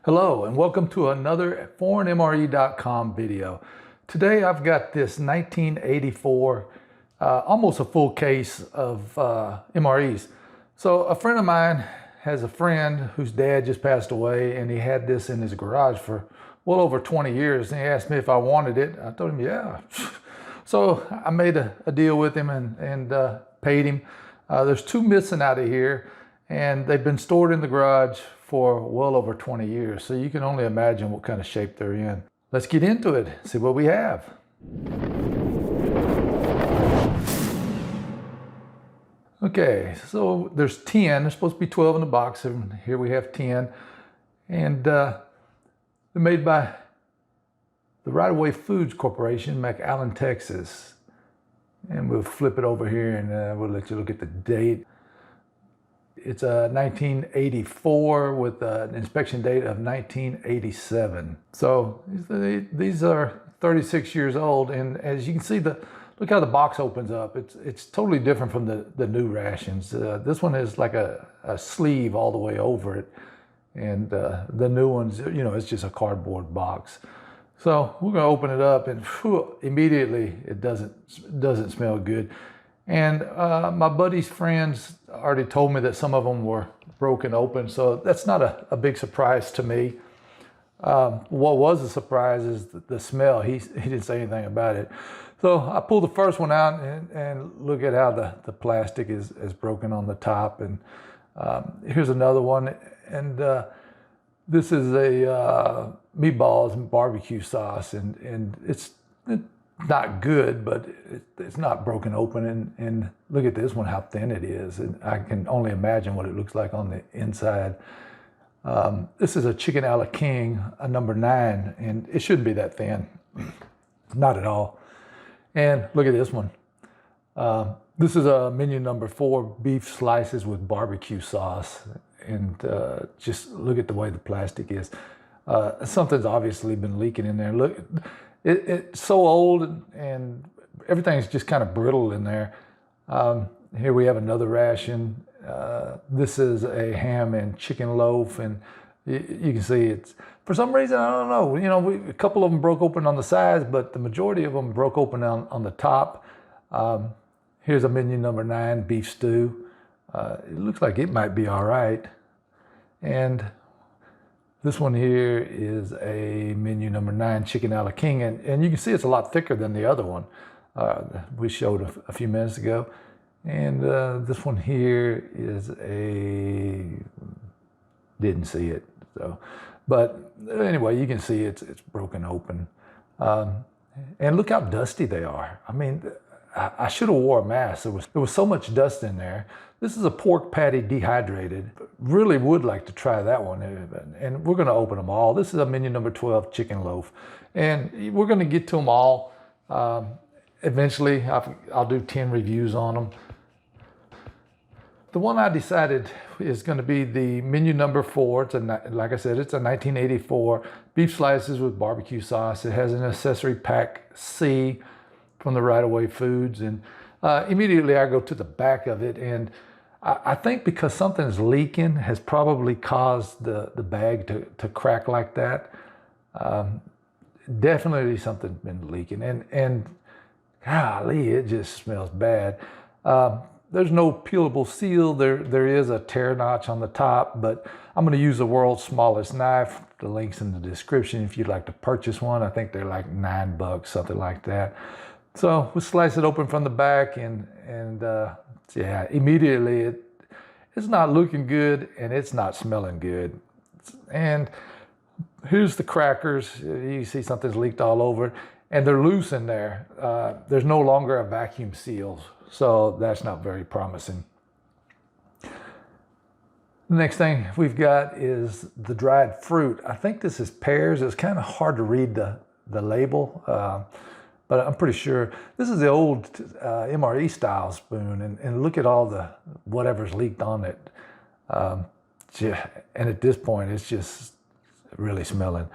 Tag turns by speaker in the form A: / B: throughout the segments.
A: Hello and welcome to another foreignmre.com video. Today I've got this 1984, almost a full case of MREs. So a friend of mine has a friend whose dad just passed away, and he had this in his garage for well over 20 years. And he asked me if I wanted it. I told him, yeah. So I made a deal with him and paid him. There's two missing out of here, and they've been stored in the garage for well over 20 years. So you can only imagine what kind of shape they're in. Let's get into it, see what we have. Okay, so there's 10. There's supposed to be 12 in the box, and here we have 10. And they're made by the Right Away Foods Corporation, McAllen, Texas. And we'll flip it over here and we'll let you look at the date. It's a 1984 with an inspection date of 1987. So these are 36 years old, and as you can see, look how the box opens up. It's totally different from the new rations. This one is like a sleeve all the way over it, and the new ones, you know, it's just a cardboard box. So we're going to open it up, and whew, immediately it doesn't smell good. And my buddy's friends already told me that some of them were broken open, so that's not a big surprise to me. What was a surprise is the smell. He didn't say anything about it. So I pulled the first one out and look at how the plastic is broken on the top. And here's another one. And this is a meatballs and barbecue sauce, and it's not good, but it's not broken open. And look at this one, how thin it is. And I can only imagine what it looks like on the inside. This is a chicken a la king, a number 9, and it shouldn't be that thin. Not at all. And look at this one. This is a menu number 4, beef slices with barbecue sauce. And just look at the way the plastic is. Something's obviously been leaking in there. Look, it's so old, and everything's just kind of brittle in there. Here we have another ration. This is a ham and chicken loaf, and you can see it's, for some reason, I don't know, you know, a couple of them broke open on the sides, but the majority of them broke open on the top. Here's a menu number 9, beef stew. It looks like it might be all right. And this one here is a menu number 9, chicken a la king, and you can see it's a lot thicker than the other one we showed a few minutes ago. And this one here is didn't see it. So, but anyway, you can see it's broken open. And look how dusty they are. I mean, I should have wore a mask. There was so much dust in there. This is a pork patty dehydrated. Really would like to try that one. And we're going to open them all. This is a menu number 12, chicken loaf. And we're going to get to them all. Eventually, I'll do 10 reviews on them. The one I decided is going to be the menu number 4. Like I said, it's a 1984 beef slices with barbecue sauce. It has an accessory pack C from the Right Away Foods. And immediately I go to the back of it, and I think because something's leaking has probably caused the bag to crack like that. Definitely something's been leaking, and golly, it just smells bad. There's no peelable seal. There is a tear notch on the top, but I'm going to use the world's smallest knife. The link's in the description if you'd like to purchase one. I think they're like $9, something like that. So we'll slice it open from the back, and yeah, immediately it's not looking good, and it's not smelling good. And here's the crackers. You see something's leaked all over it, and they're loose in there. There's no longer a vacuum seal, so that's not very promising. The next thing we've got is the dried fruit. I think this is pears. It's kind of hard to read the label. But I'm pretty sure this is the old MRE style spoon, and look at all the whatever's leaked on it. And at this point, it's just really smelling.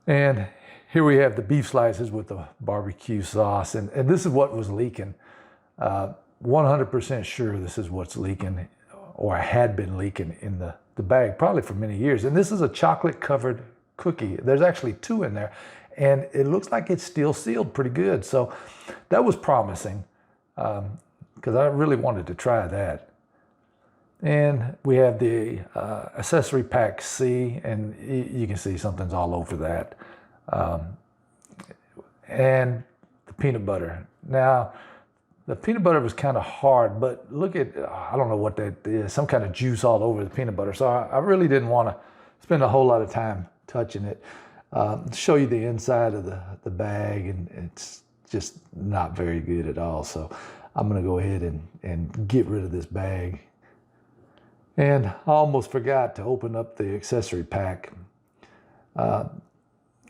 A: And here we have the beef slices with the barbecue sauce, and this is what was leaking. 100% sure this is what's leaking, or had been leaking in the bag probably for many years. And this is a chocolate covered cookie. There's actually 2 in there, and it looks like it's still sealed pretty good. So that was promising, because I really wanted to try that. And we have the accessory pack C, and you can see something's all over that. And the peanut butter. Now, the peanut butter was kind of hard, but look at, I don't know what that is, some kind of juice all over the peanut butter. So I really didn't want to spend a whole lot of time touching it. Show you the inside of the bag, and it's just not very good at all. So I'm going to go ahead and get rid of this bag. And I almost forgot to open up the accessory pack.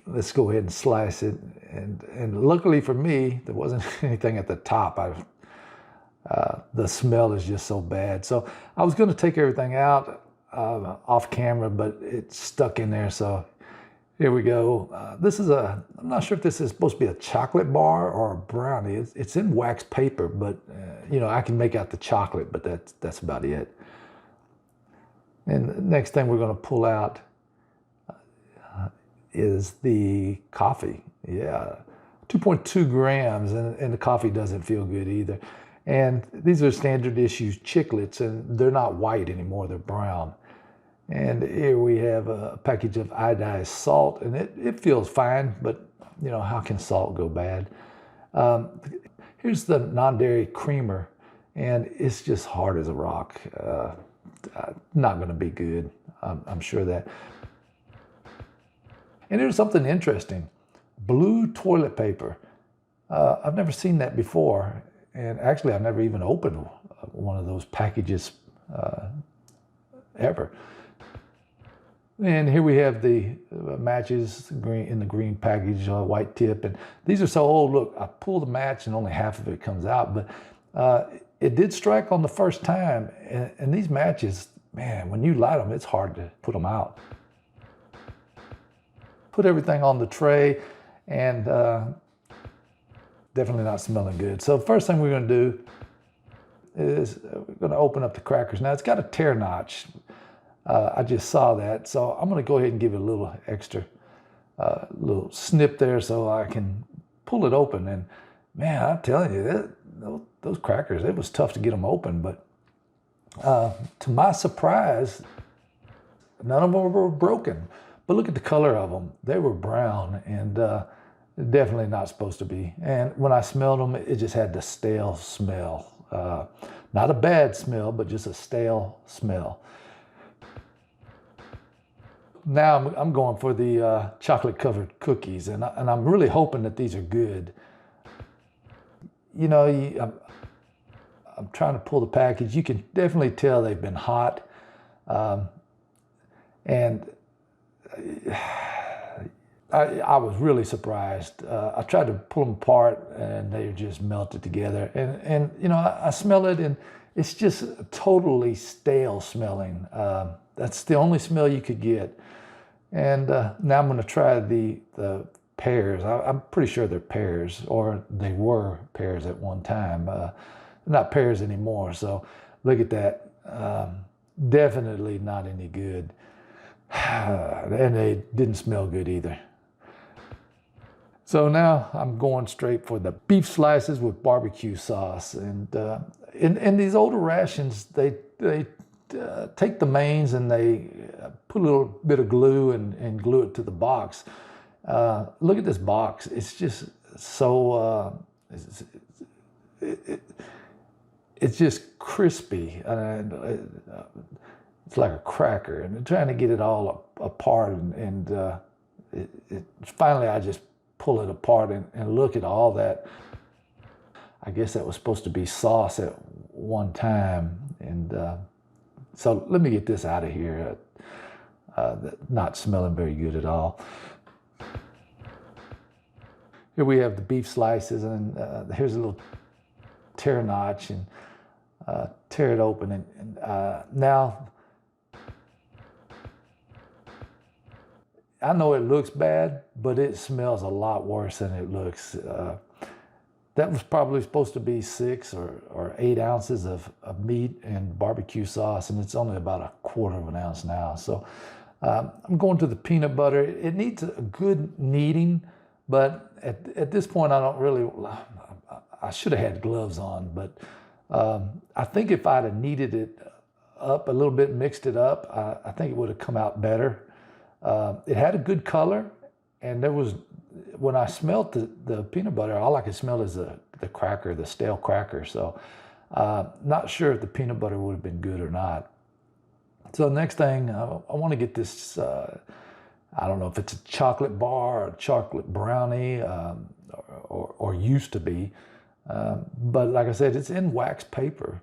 A: Let's go ahead and slice it. And luckily for me, there wasn't anything at the top. The smell is just so bad. So I was going to take everything out off camera, but it's stuck in there. So here we go. This is I'm not sure if this is supposed to be a chocolate bar or a brownie. It's in wax paper, but I can make out the chocolate, but that's about it. And the next thing we're going to pull out is the coffee. Yeah, 2.2 grams, and the coffee doesn't feel good either. And these are standard issue chiclets, and they're not white anymore, they're brown. And here we have a package of iodized salt, and it feels fine, but how can salt go bad? Here's the non-dairy creamer, and it's just hard as a rock. Not going to be good, I'm sure of that. And here's something interesting. Blue toilet paper. I've never seen that before. And actually, I've never even opened one of those packages ever. And here we have the matches in the green package, white tip. And these are so old. Look, I pulled the match and only half of it comes out. But it did strike on the first time. And these matches, man, when you light them, it's hard to put them out. Put everything on the tray, and definitely not smelling good. So first thing we're going to do is we're going to open up the crackers. Now it's got a tear notch. I just saw that, so I'm going to go ahead and give it a little extra, little snip there so I can pull it open. And man, I'm telling you, those crackers, it was tough to get them open. But to my surprise, none of them were broken. But look at the color of them. They were brown, and definitely not supposed to be. And when I smelled them, it just had the stale smell. Not a bad smell, but just a stale smell. Now I'm going for the chocolate-covered cookies, and I'm really hoping that these are good. I'm trying to pull the package. You can definitely tell they've been hot. And I was really surprised. I tried to pull them apart, and they just melted together. And I smell it, and it's just totally stale smelling. That's the only smell you could get. And now I'm going to try the pears. I'm pretty sure they're pears, or they were pears at one time. Not pears anymore. So look at that. Definitely not any good. And they didn't smell good either. So now I'm going straight for the beef slices with barbecue sauce. And in these older rations, they take the mains and they put a little bit of glue and glue it to the box. Look at this box. It's just so, it's just crispy. It's like a cracker, and I'm trying to get it all apart, and finally I just pull it apart and look at all that. I guess that was supposed to be sauce at one time, and so let me get this out of here. Not smelling very good at all. Here we have the beef slices, and here's a little tear notch, and tear it open, and now I know it looks bad, but it smells a lot worse than it looks. That was probably supposed to be 6 or 8 ounces of meat and barbecue sauce, and it's only about 1/4 of an ounce now. So I'm going to the peanut butter. It needs a good kneading, but at this point, I don't really, I should have had gloves on, but I think if I'd have kneaded it up a little bit, mixed it up, I think it would have come out better. It had a good color, and there was, when I smelled the peanut butter, all I could smell is the cracker, the stale cracker. So not sure if the peanut butter would have been good or not. So next thing, I want to get this, I don't know if it's a chocolate bar or a chocolate brownie, or used to be. But like I said, it's in wax paper.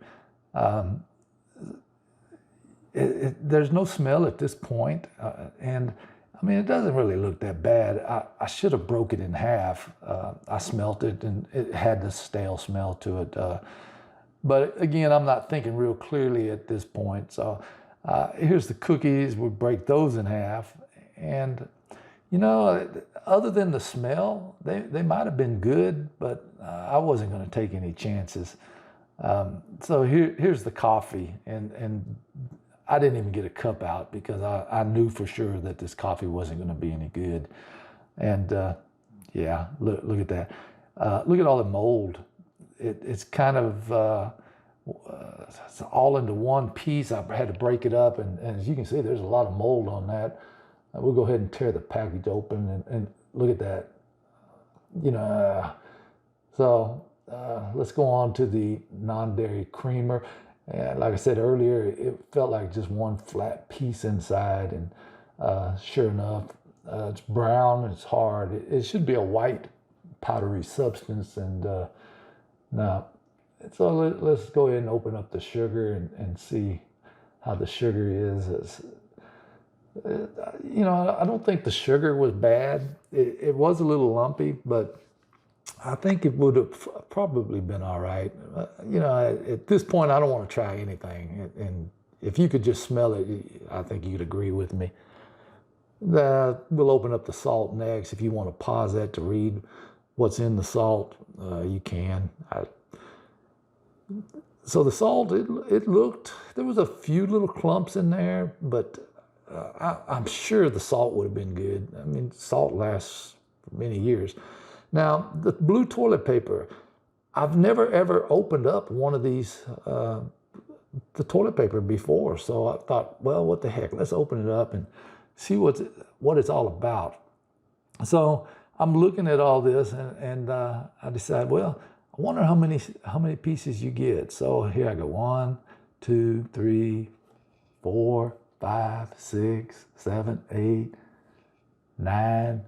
A: There's no smell at this point, and I mean, it doesn't really look that bad. I should have broke it in half. I smelt it, and it had the stale smell to it. But again, I'm not thinking real clearly at this point. So here's the cookies. We break those in half, and you know, other than the smell, they might have been good, but I wasn't going to take any chances. So here's the coffee, and I didn't even get a cup out because I knew for sure that this coffee wasn't going to be any good. And yeah, look at that. Look at all the mold. It's kind of it's all into one piece. I had to break it up, and as you can see, there's a lot of mold on that. We'll go ahead and tear the package open and look at that. You know, so let's go on to the non-dairy creamer. And like I said earlier, it felt like just one flat piece inside, and sure enough, it's brown, it's hard. It should be a white powdery substance, and now, so let's go ahead and open up the sugar and see how the sugar is. You know, I don't think the sugar was bad. It was a little lumpy, but I think it would have probably been all right. You know, at this point, I don't want to try anything. And if you could just smell it, I think you'd agree with me. We'll open up the salt next. If you want to pause that to read what's in the salt, you can. So the salt, it looked, there was a few little clumps in there, but I'm sure the salt would have been good. I mean, salt lasts for many years. Now, the blue toilet paper, I've never ever opened up one of these, the toilet paper before. So I thought, well, what the heck, let's open it up and see what it's all about. So I'm looking at all this, and I decide, well, I wonder how many pieces you get. So here I go, 1, 2, 3, 4, 5, 6, 7, 8, 9,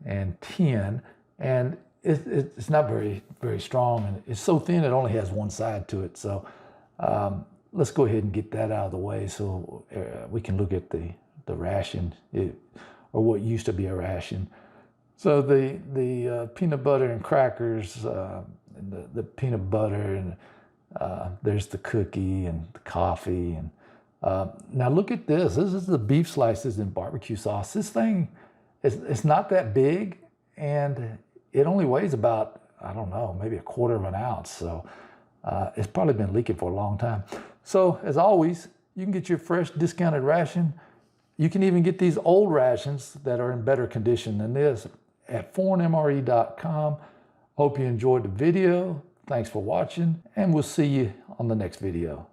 A: and 10. And it's not very strong, and it's so thin it only has one side to it. So let's go ahead and get that out of the way so we can look at the ration, or what used to be a ration. So the peanut butter and crackers, and the peanut butter, and there's the cookie and the coffee. And now look at this. This is the beef slices in barbecue sauce. This thing, it's not that big, and it only weighs about, I don't know, maybe 1/4 of an ounce. So it's probably been leaking for a long time. So as always, you can get your fresh discounted ration. You can even get these old rations that are in better condition than this at foreignmre.com. Hope you enjoyed the video. Thanks for watching, and we'll see you on the next video.